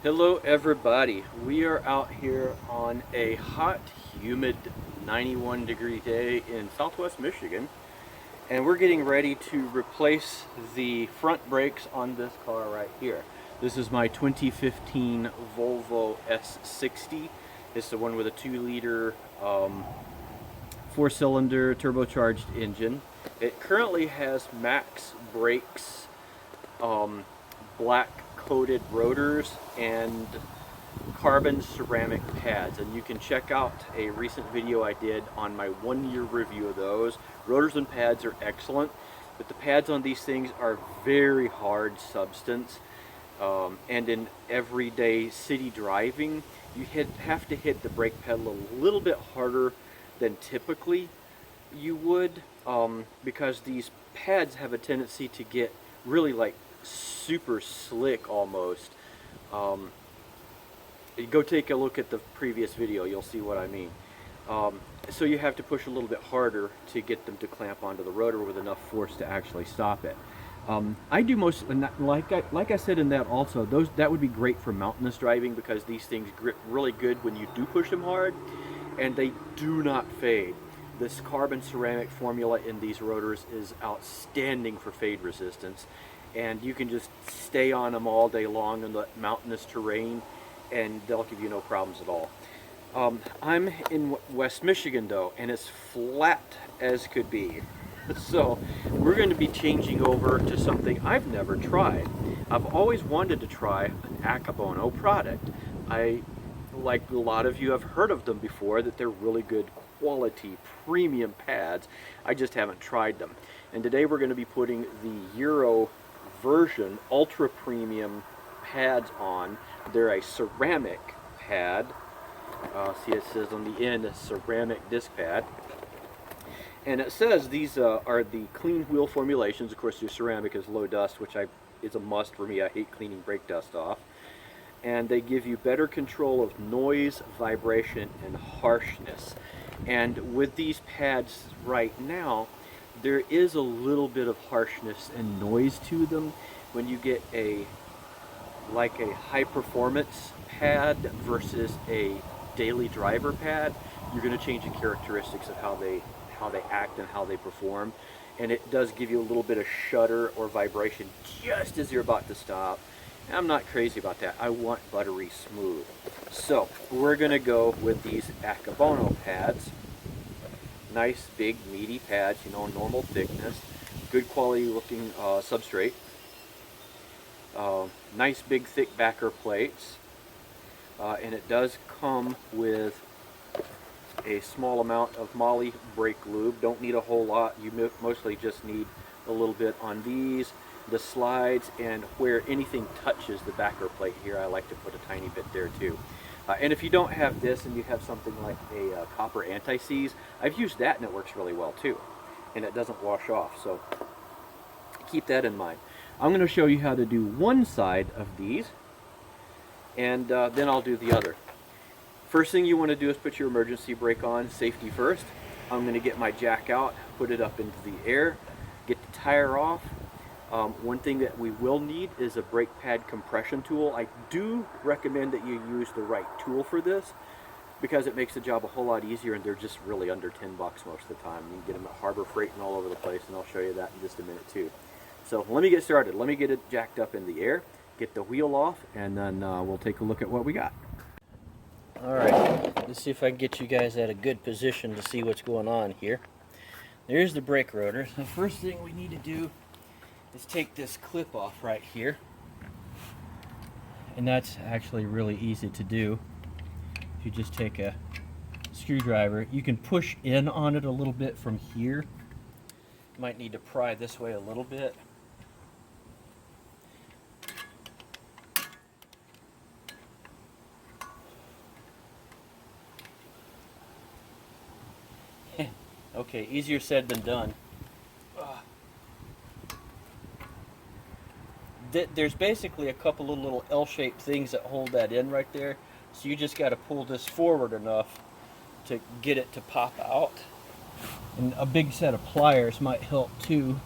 Hello everybody. We are out here on a hot, humid 91-degree day in southwest Michigan, and we're getting ready to replace the front brakes on this car right here. This is my 2015 Volvo S60. It's the one with a 2-liter 4-cylinder turbocharged engine. It currently has max brakes, black coated rotors, and carbon ceramic pads, and you can check out a recent video I did on my 1-year review of those. Rotors and pads are excellent, but the pads on these things are very hard substance, and in everyday city driving you have to hit the brake pedal a little bit harder than typically you would, because these pads have a tendency to get really like super slick almost. Go take a look at the previous video, you'll see what I mean. So you have to push a little bit harder to get them to clamp onto the rotor with enough force to actually stop it. I do most, like I said in that also, that would be great for mountainous driving, because these things grip really good when you do push them hard, and they do not fade. This carbon ceramic formula in these rotors is outstanding for fade resistance, and you can just stay on them all day long in the mountainous terrain and they'll give you no problems at all. I'm in West Michigan though, and it's flat as could be. So we're going to be changing over to something I've never tried. I've always wanted to try an Akebono product. Like a lot of you have heard of them before, that they're really good quality premium pads. I just haven't tried them. And today we're going to be putting the Euro version ultra premium pads on. They're a ceramic pad. See, it says on the end a ceramic disc pad, and it says these are the clean wheel formulations. Of course, your ceramic is low dust, which is a must for me. I hate cleaning brake dust off. And they give you better control of noise, vibration, and harshness. And with these pads right now, there is a little bit of harshness and noise to them. When you get like a high performance pad versus a daily driver pad, you're going to change the characteristics of how they act and how they perform. And it does give you a little bit of shudder or vibration just as you're about to stop. And I'm not crazy about that. I want buttery smooth. So we're going to go with these Akebono pads. Nice big meaty pads, you know, normal thickness, good quality looking substrate, nice big thick backer plates, and it does come with a small amount of moly brake lube. Don't need a whole lot. You mostly just need a little bit on these, the slides, and where anything touches the backer plate here, I like to put a tiny bit there too. And if you don't have this and you have something like a copper anti-seize, I've used that and it works really well too. And it doesn't wash off, so keep that in mind. I'm going to show you how to do one side of these, and then I'll do the other. First thing you want to do is put your emergency brake on, safety first. I'm going to get my jack out, put it up into the air, get the tire off. One thing that we will need is a brake pad compression tool. I do recommend that you use the right tool for this, because it makes the job a whole lot easier, and they're just really under 10 bucks most of the time. You can get them at Harbor Freight and all over the place, and I'll show you that in just a minute too. So let me get started. Let me get it jacked up in the air, get the wheel off, and then we'll take a look at what we got. Alright, let's see if I can get you guys at a good position to see what's going on here. There's the brake rotor. The first thing we need to do is take this clip off right here, and that's actually really easy to do. You just take a screwdriver, you can push in on it a little bit from here. You might need to pry this way a little bit. Okay, easier said than done. There's basically a couple of little L-shaped things that hold that in right there, so you just got to pull this forward enough to get it to pop out. And a big set of pliers might help too.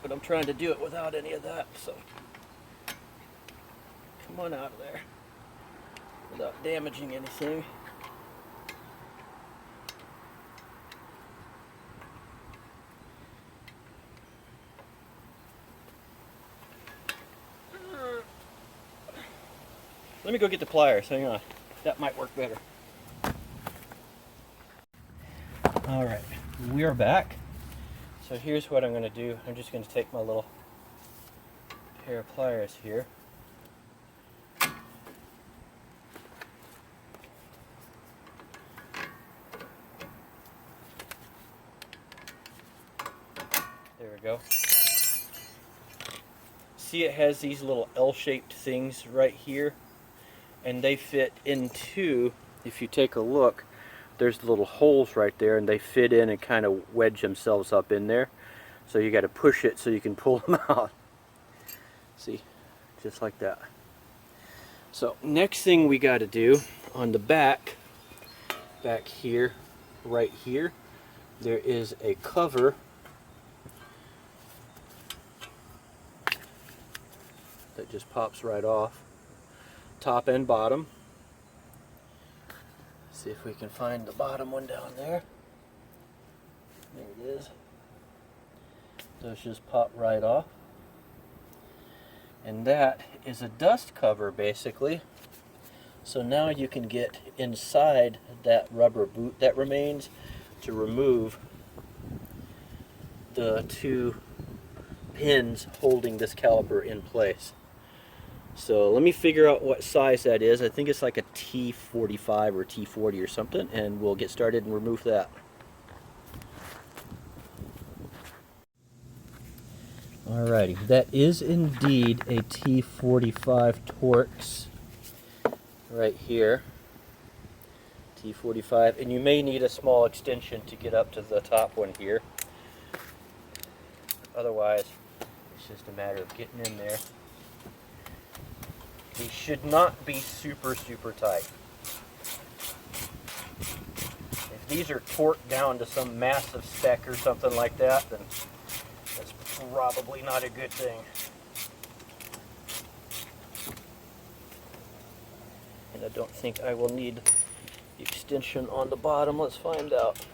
but I'm trying to do it without any of that, so come on out of there without damaging anything. Let me go get the pliers, hang on. That might work better. Alright, we're back. So here's what I'm going to do. I'm just going to take my little pair of pliers here. There we go. See, it has these little L-shaped things right here, and they fit into, if you take a look, there's little holes right there, and they fit in and kind of wedge themselves up in there. So you got to push it so you can pull them out. See, just like that. So next thing we got to do on the back here, right here, there is a cover that just pops right off, top and bottom. See if we can find the bottom one down there. There it is. Those just pop right off. And that is a dust cover, basically. So now you can get inside that rubber boot that remains to remove the two pins holding this caliper in place. So let me figure out what size that is. I think it's like a T45 or T40 or something, and we'll get started and remove that. Alrighty, that is indeed a T45 Torx right here. T45, and you may need a small extension to get up to the top one here. Otherwise, it's just a matter of getting in there. These should not be super tight. If these are torqued down to some massive spec or something like that, then that's probably not a good thing. And I don't think I will need the extension on the bottom. Let's find out.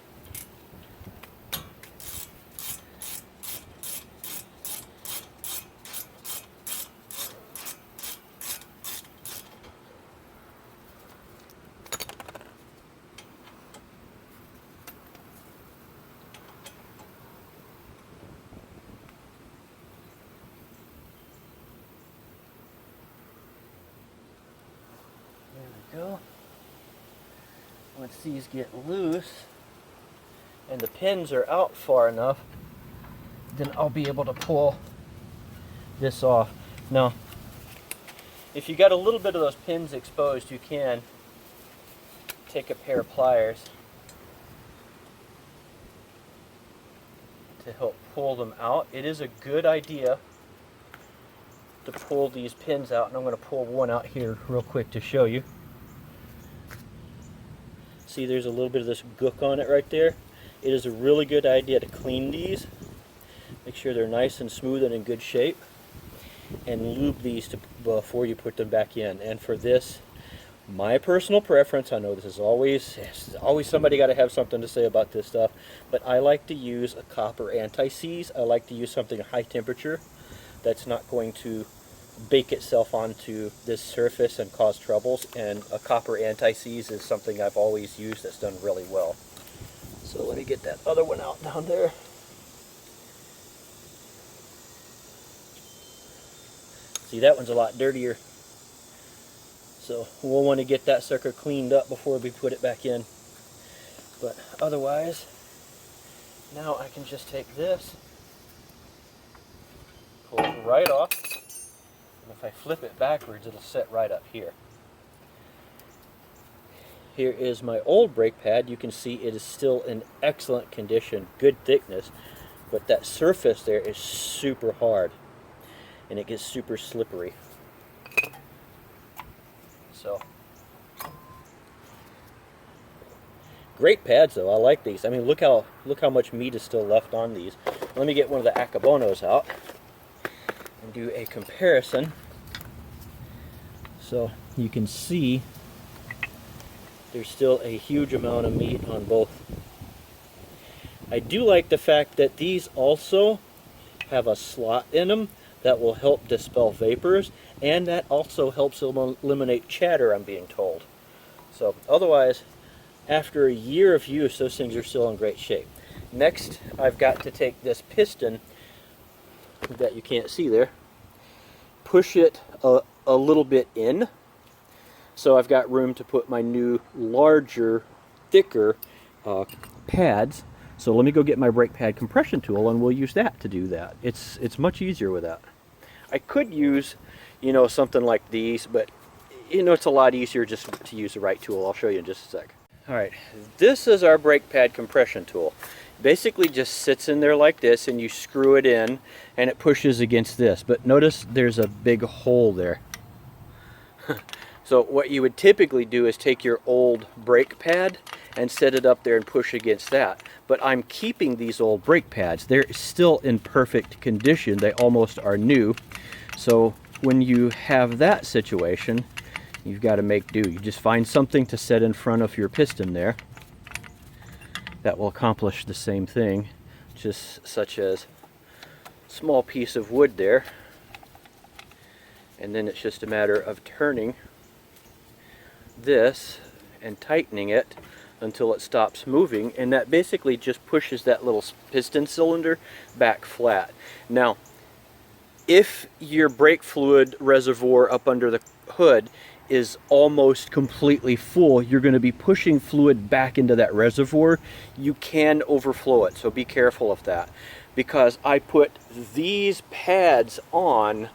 Go. Once these get loose and the pins are out far enough, then I'll be able to pull this off. Now, if you got a little bit of those pins exposed, you can take a pair of pliers to help pull them out. It is a good idea to pull these pins out, and I'm going to pull one out here real quick to show you. See, there's a little bit of this gook on it right there. It is a really good idea to clean these, make sure they're nice and smooth and in good shape, and lube these before you put them back in. And for this, my personal preference, I know this is always somebody got to have something to say about this stuff, but I like to use a copper anti-seize. I like to use something high temperature that's not going to bake itself onto this surface and cause troubles, and a copper anti-seize is something I've always used that's done really well. So let me get that other one out down there. See, that one's a lot dirtier, so we'll want to get that sucker cleaned up before we put it back in. But otherwise, now I can just take this, pull it right off. If I flip it backwards, it'll set right up here. Here is my old brake pad. You can see it is still in excellent condition, good thickness, but that surface there is super hard and it gets super slippery. So, great pads though. I like these. I mean, look how much meat is still left on these. let me get one of the Akebonos out and do a comparison so you can see there's still a huge amount of meat on both. I do like the fact that these also have a slot in them that will help dispel vapors, and that also helps eliminate chatter, I'm being told. So otherwise, after a year of use, those things are still in great shape. Next, I've got to take this piston that you can't see there, push it a little bit in, so I've got room to put my new larger, thicker pads. So let me go get my brake pad compression tool, and we'll use that to do that. It's much easier with that. I could use, you know, something like these, but you know, it's a lot easier just to use the right tool. I'll show you in just a sec. All right, this is our brake pad compression tool. Basically just sits in there like this, and you screw it in and it pushes against this. But notice there's a big hole there. So what you would typically do is take your old brake pad and set it up there and push against that. But I'm keeping these old brake pads. They're still in perfect condition. They almost are new. So when you have that situation, you've got to make do. You just find something to set in front of your piston there that will accomplish the same thing, just such as a small piece of wood there. And then it's just a matter of turning this and tightening it until it stops moving, and that basically just pushes that little piston cylinder back flat. Now, if your brake fluid reservoir up under the hood is almost completely full, you're going to be pushing fluid back into that reservoir. You can overflow it, so be careful of that. Because I put these pads on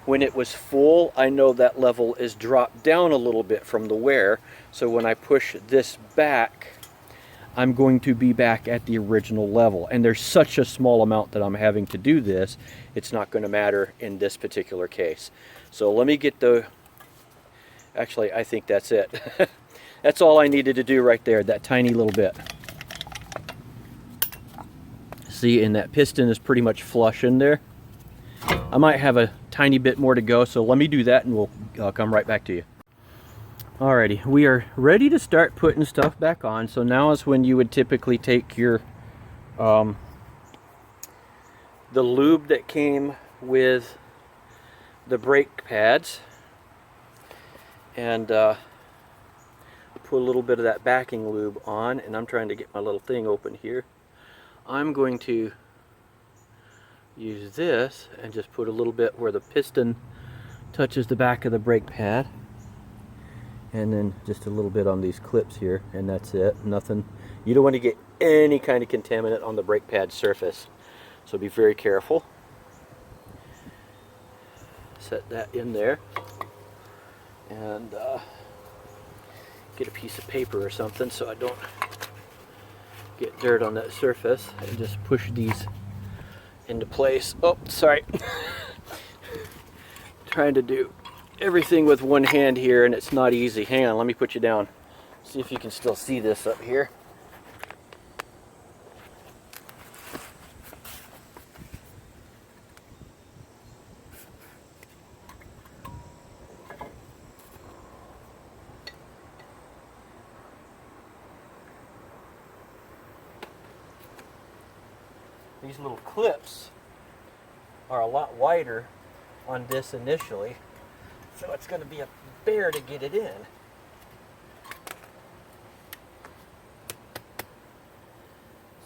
when it was full, I know that level is dropped down a little bit from the wear. So when I push this back, I'm going to be back at the original level. And there's such a small amount that I'm having to do this, it's not going to matter in this particular case. So let me get the, actually I think that's it. That's all I needed to do right there, that tiny little bit. See, and that piston is pretty much flush in there. I might have a tiny bit more to go, so let me do that and we'll come right back to you. Alrighty, we are ready to start putting stuff back on. So now is when you would typically take your the lube that came with the brake pads and put a little bit of that backing lube on. And I'm trying to get my little thing open here. I'm going to use this and just put a little bit where the piston touches the back of the brake pad, and then just a little bit on these clips here, and that's it. Nothing, you don't want to get any kind of contaminant on the brake pad surface, so be very careful. Set that in there and get a piece of paper or something so I don't get dirt on that surface, and just push these into place. Oh, sorry. Trying to do everything with one hand here, and it's not easy. Hang on, let me put you down. See if you can still see this up here. These little clips are a lot wider on this initially, so it's going to be a bear to get it in.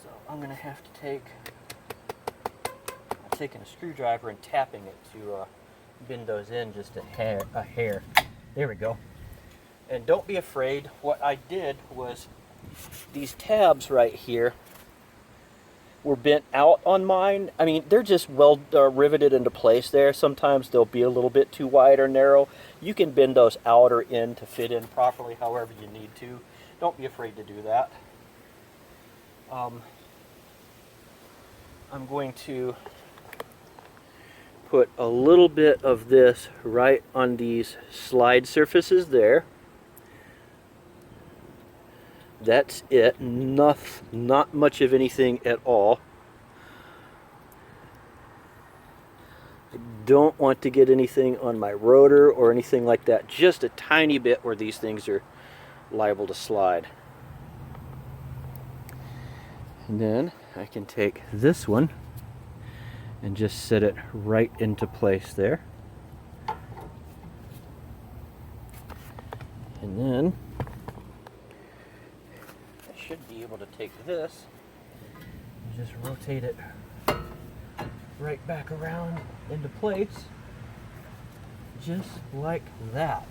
So I'm going to have to take, I'm taking a screwdriver and tapping it to bend those in just a hair. There we go. And don't be afraid. What I did was these tabs right here were bent out on mine. I mean, they're just well riveted into place there. Sometimes they'll be a little bit too wide or narrow. You can bend those out or in to fit in properly however you need to. Don't be afraid to do that. I'm going to put a little bit of this right on these slide surfaces there. That's it. Not much of anything at all. I don't want to get anything on my rotor or anything like that. Just a tiny bit where these things are liable to slide. And then I can take this one and just set it right into place there. And then I should be able to take this and just rotate it right back around into place, just like that.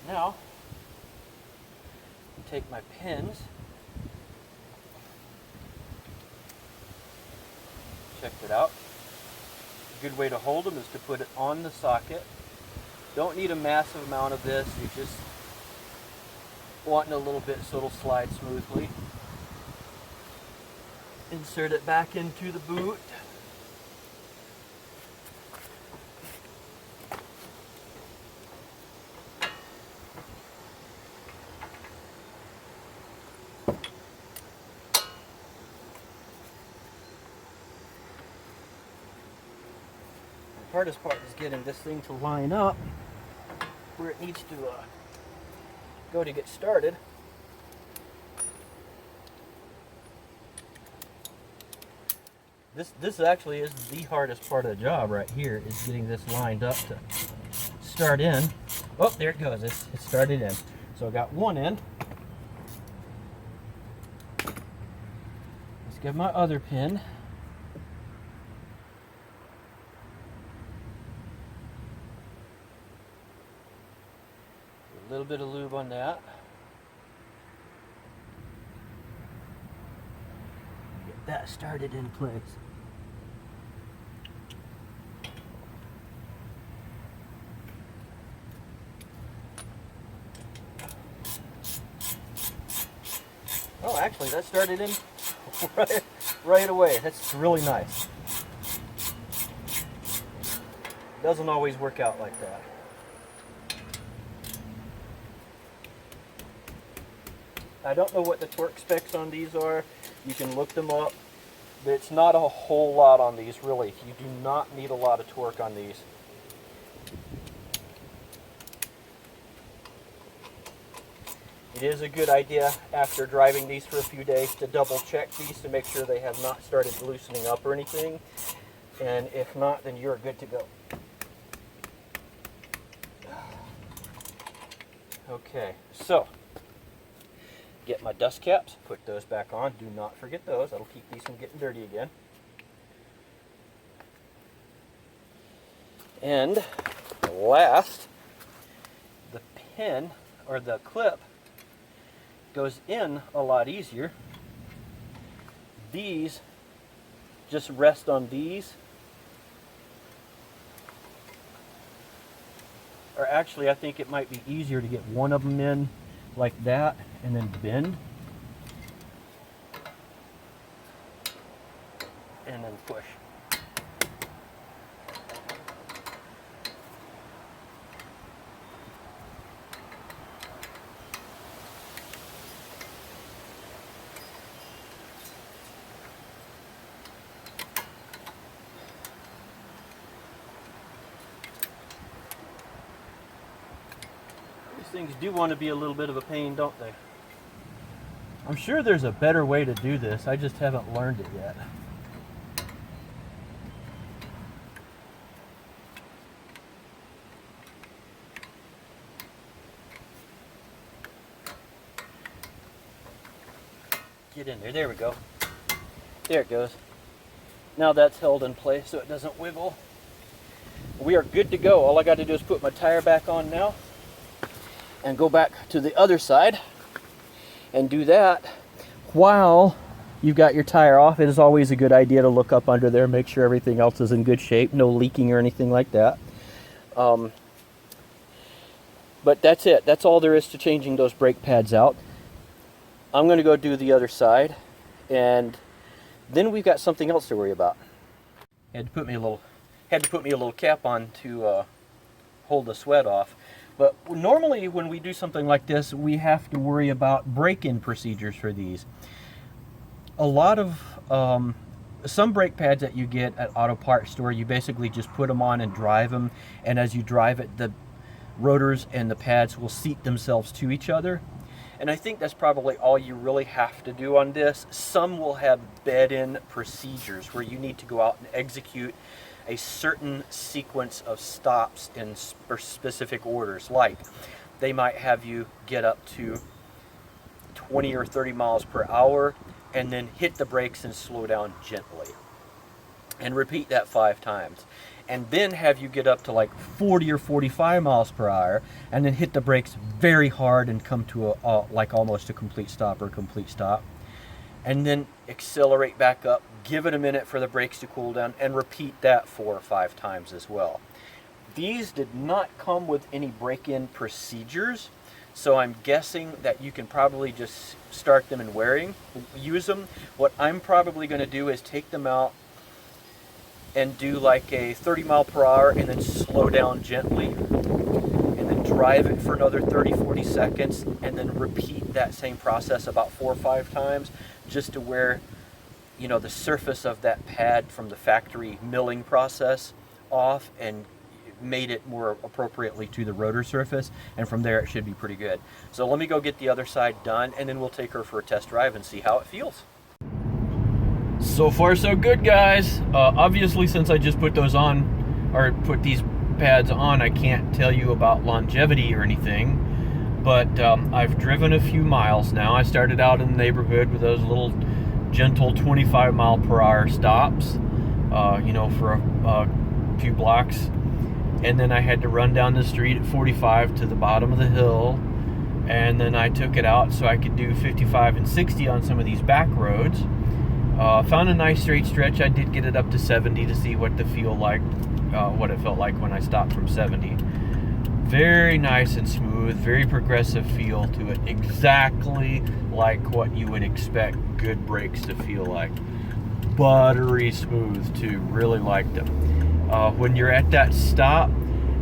Now, I take my pins, check it out. A good way to hold them is to put it on the socket. Don't need a massive amount of this, you just want a little bit so it'll slide smoothly. Insert it back into the boot. The hardest part is getting this thing to line up where it needs to go to get started. This actually is the hardest part of the job right here, is getting this lined up to start in. Oh, there it goes. It started in. So I got one end. Let's get my other pin. A little bit of lube on that. Get that started in place. Oh, actually, that started in right away. That's really nice. Doesn't always work out like that. I don't know what the torque specs on these are. You can look them up. But it's not a whole lot on these, really. You do not need a lot of torque on these. It is a good idea after driving these for a few days to double check these to make sure they have not started loosening up or anything. And if not, then you're good to go. Okay, so get my dust caps, put those back on. Do not forget those. That'll keep these from getting dirty again. And last, the pin or the clip goes in a lot easier. These just rest on these. Or actually, I think it might be easier to get one of them in like that and then bend and then push. Things do want to be a little bit of a pain, don't they? I'm sure there's a better way to do this. I just haven't learned it yet. Get in there. There we go. There it goes. Now that's held in place so it doesn't wiggle. We are good to go. All I got to do is put my tire back on now and go back to the other side and do that while you've got your tire off. It is always a good idea to look up under there, make sure everything else is in good shape, no leaking or anything like that. But that's it. That's all there is to changing those brake pads out. I'm going to go do the other side, and then we've got something else to worry about. Had to put me a little cap on to hold the sweat off. But normally when we do something like this, we have to worry about break-in procedures for these. A lot of some brake pads that you get at auto parts store, you basically just put them on and drive them, and as you drive it, the rotors and the pads will seat themselves to each other. And I think that's probably all you really have to do on this. Some will have bed-in procedures where you need to go out and execute a certain sequence of stops in specific orders. Like, they might have you get up to 20 or 30 miles per hour and then hit the brakes and slow down gently. And repeat that 5 times. And then have you get up to like 40 or 45 miles per hour and then hit the brakes very hard and come to like almost a complete stop or complete stop. And then accelerate back up, give it a minute for the brakes to cool down, and repeat that 4 or 5 times as well. These did not come with any break-in procedures, so I'm guessing that you can probably just start them and use them. What I'm probably going to do is take them out and do like a 30 mile per hour and then slow down gently and then drive it for another 30-40 seconds and then repeat that same process about 4 or 5 times, just to where, you know, the surface of that pad from the factory milling process off and made it more appropriately to the rotor surface, and from there it should be pretty good. So let me go get the other side done and then we'll take her for a test drive and see how it feels. So far so good, guys. Obviously, since I just put those on, or put these pads on, I can't tell you about longevity or anything, but I've driven a few miles now. I started out in the neighborhood with those little gentle 25 mile per hour stops, you know, for a few blocks, and then I had to run down the street at 45 to the bottom of the hill, and then I took it out so I could do 55 and 60 on some of these back roads. Found a nice straight stretch. I did get it up to 70 to see what it felt like when I stopped from 70. Very nice and smooth, very progressive feel to it, exactly like what you would expect good brakes to feel like. Buttery smooth too, really liked them. When you're at that stop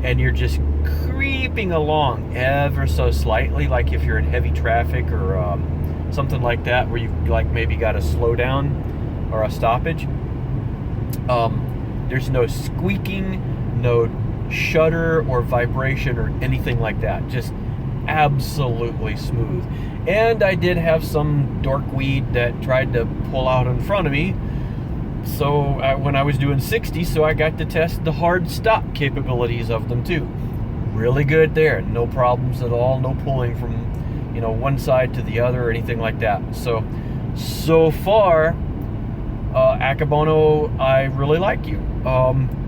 and you're just creeping along ever so slightly, like if you're in heavy traffic or something like that, where you like maybe got a slow down or a stoppage, there's no squeaking, no shudder or vibration or anything like that. Just absolutely smooth. And I did have some dork weed that tried to pull out in front of me, so when I was doing 60, so I got to test the hard stop capabilities of them too. Really good there, no problems at all, no pulling from, you know, one side to the other or anything like that. So far, Akebono, I really like you.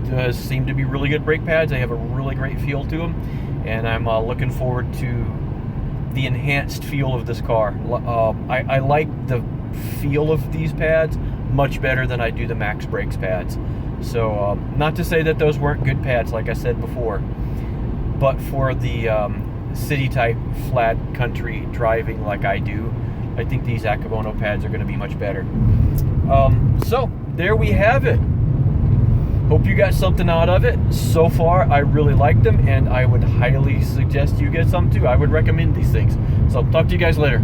Does seem to be really good brake pads. They have a really great feel to them, and I'm looking forward to the enhanced feel of this car. I like the feel of these pads much better than I do the Max Brakes pads. So not to say that those weren't good pads, like I said before, but for the city type flat country driving like I do, I think these Akebono pads are going to be much better. So there we have it. Hope you got something out of it. So far, I really like them, and I would highly suggest you get some too. I would recommend these things. So talk to you guys later.